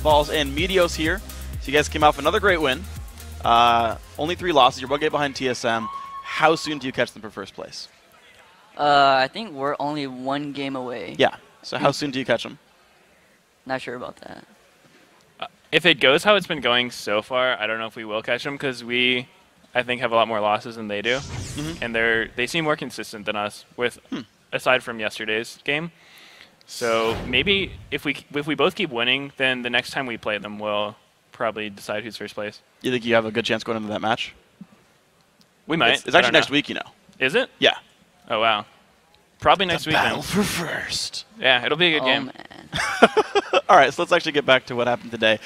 Balls and Meteos here. So you guys came off another great win. Only 3 losses. You're 1 game behind TSM. How soon do you catch them for first place? I think we're only 1 game away. Yeah. So how soon do you catch them? Not sure about that. If it goes how it's been going so far, I don't know if we will catch them because we, I think, have a lot more losses than they do, and they seem more consistent than us. Aside from yesterday's game, so maybe if we both keep winning, then the next time we play them, we'll probably decide who's first place. You think you have a good chance going into that match? We might. It's actually next week, you know. Is it? Yeah. Oh wow. Probably next week. Battle for first. Yeah, it'll be a good game. Man. All right, so let's actually get back to what happened today.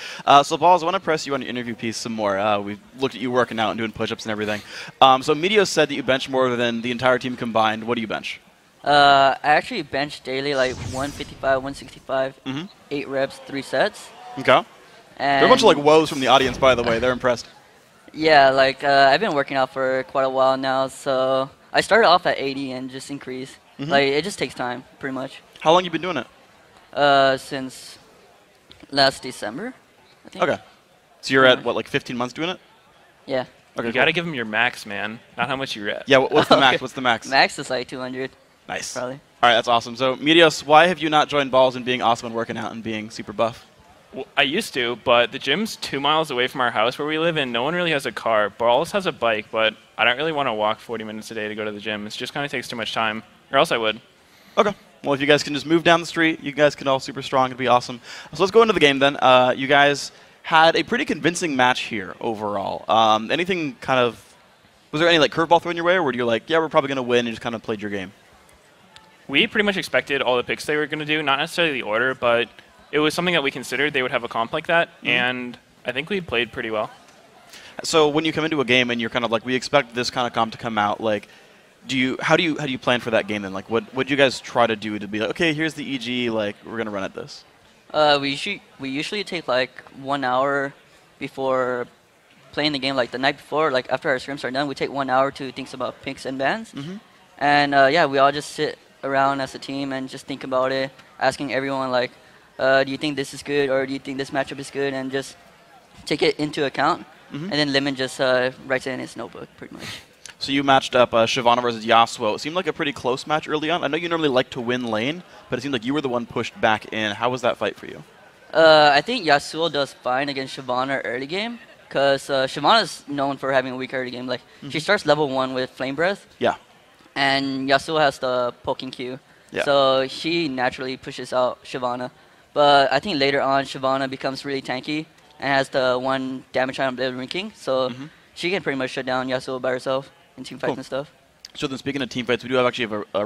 So, Balls, I want to press you on your interview piece some more. We've looked at you working out and doing push-ups and everything. So, Meteos said that you bench more than the entire team combined. What do you bench? I actually bench daily like 155, 165, 8 reps, 3 sets. Okay. There are a bunch of like woes from the audience, by the way. They're impressed. Yeah, like I've been working out for quite a while now, so I started off at 80 and just increase. Like it just takes time, pretty much. How long you been doing it? Since last December, I think. Okay. So you're at what, like 15 months doing it? Yeah. Okay. You gotta give them your max, man. Not how much you rep. Yeah. What's the max? What's the max? Max is like 200. Nice. Probably. All right, that's awesome. So, Meteos, why have you not joined Balls in being awesome and working out and being super buff? Well, I used to, but the gym's 2 miles away from our house where we live, and no one really has a car. Balls has a bike, but I don't really want to walk 40 minutes a day to go to the gym. It just kind of takes too much time, or else I would. Okay. Well, if you guys can just move down the street, you guys can all super strong. It'd be awesome. So let's go into the game then. You guys had a pretty convincing match here overall. Anything kind of, was there any like curveball thrown your way, or were you like, yeah, we're probably going to win and just kind of played your game? We pretty much expected all the picks they were going to do, not necessarily the order, but it was something that we considered they would have a comp like that, and I think we played pretty well. So when you come into a game and you're kind of like, we expect this kind of comp to come out, like, how do you plan for that game then? Like, what do you guys try to do to be like, okay, here's the EG, like, we're gonna run at this? We usually take like 1 hour before playing the game, like the night before, like after our scrims are done, we take 1 hour to think about picks and bans, and yeah, we all just sit around as a team and just think about it, asking everyone like, do you think this is good, or do you think this matchup is good, and just take it into account, and then Lemon just writes it in his notebook, pretty much. So you matched up Shyvana versus Yasuo. It seemed like a pretty close match early on. I know you normally like to win lane, but it seemed like you were the one pushed back in. How was that fight for you? I think Yasuo does fine against Shyvana early game, because Shyvana is known for having a weak early game. Like she starts level 1 with Flame Breath. Yeah. And Yasuo has the poking Q. Yeah. So she naturally pushes out Shyvana. But I think later on, Shyvana becomes really tanky and has the 1 damage on Blade Rinking. So she can pretty much shut down Yasuo by herself in team fights and stuff. So then speaking of team fights, we do have a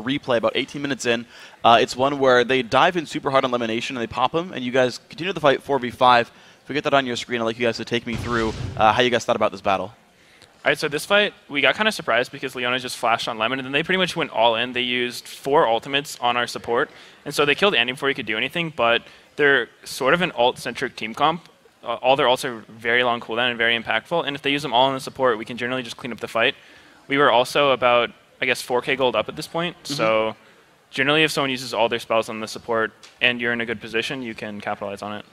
replay about 18 minutes in. It's one where they dive in super hard on elimination and they pop him, and you guys continue the fight 4v5. If we get that on your screen, I'd like you guys to take me through how you guys thought about this battle. All right, so this fight, we got kind of surprised because Leona just flashed on Lemon, and then they pretty much went all in. They used 4 ultimates on our support, and so they killed Andy before he could do anything, but they're sort of an ult-centric team comp. All their ults are very long cooldown and very impactful, and if they use them all on the support, we can generally just clean up the fight. We were also about, I guess, 4k gold up at this point, so generally if someone uses all their spells on the support and you're in a good position, you can capitalize on it.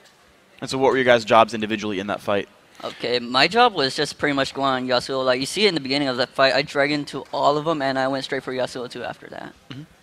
And so what were your guys' jobs individually in that fight? Okay, my job was just pretty much going on Yasuo. Like, you see it in the beginning of that fight, I dragged into all of them, and I went straight for Yasuo too after that.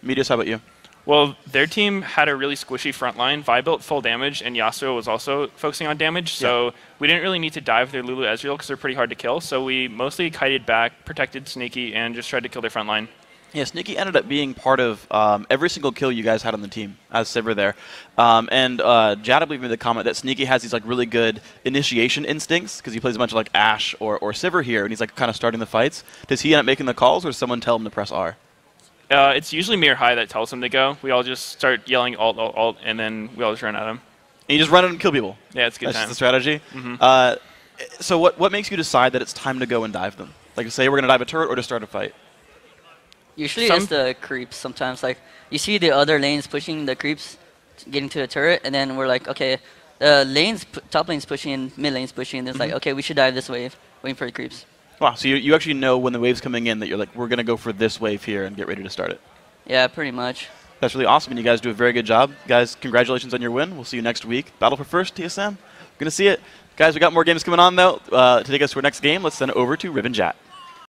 Meteos, how about you? Well, their team had a really squishy front line. Vi built full damage, and Yasuo was also focusing on damage, so we didn't really need to dive their Lulu Ezreal because they're pretty hard to kill, so we mostly kited back, protected Sneaky, and just tried to kill their front line. Yeah, Sneaky ended up being part of every single kill you guys had on the team as Sivir there. And Jad, I believe, made the comment that Sneaky has these like really good initiation instincts because he plays a bunch of like Ashe or Sivir here, and he's like kind of starting the fights. Does he end up making the calls, or does someone tell him to press R? It's usually me or High that tells him to go. We all just start yelling alt, alt, alt, and then we all just run at him. And you just run in and kill people? Yeah, it's a good That's time. Just the strategy? So what makes you decide that it's time to go and dive them? Like, say we're going to dive a turret or to start a fight? Usually it's the creeps sometimes. Like, you see the other lanes pushing the creeps, getting to the turret, and then we're like, okay, top lane's pushing, mid lane's pushing, and it's like, okay, we should dive this wave, waiting for the creeps. Wow, so you actually know when the wave's coming in that you're like, we're going to go for this wave here and get ready to start it. Yeah, pretty much. That's really awesome, and you guys do a very good job. Guys, congratulations on your win. We'll see you next week. Battle for first, TSM. Gonna see it. Guys, we got more games coming on, though. To take us to our next game, let's send it over to Ribbon Chat.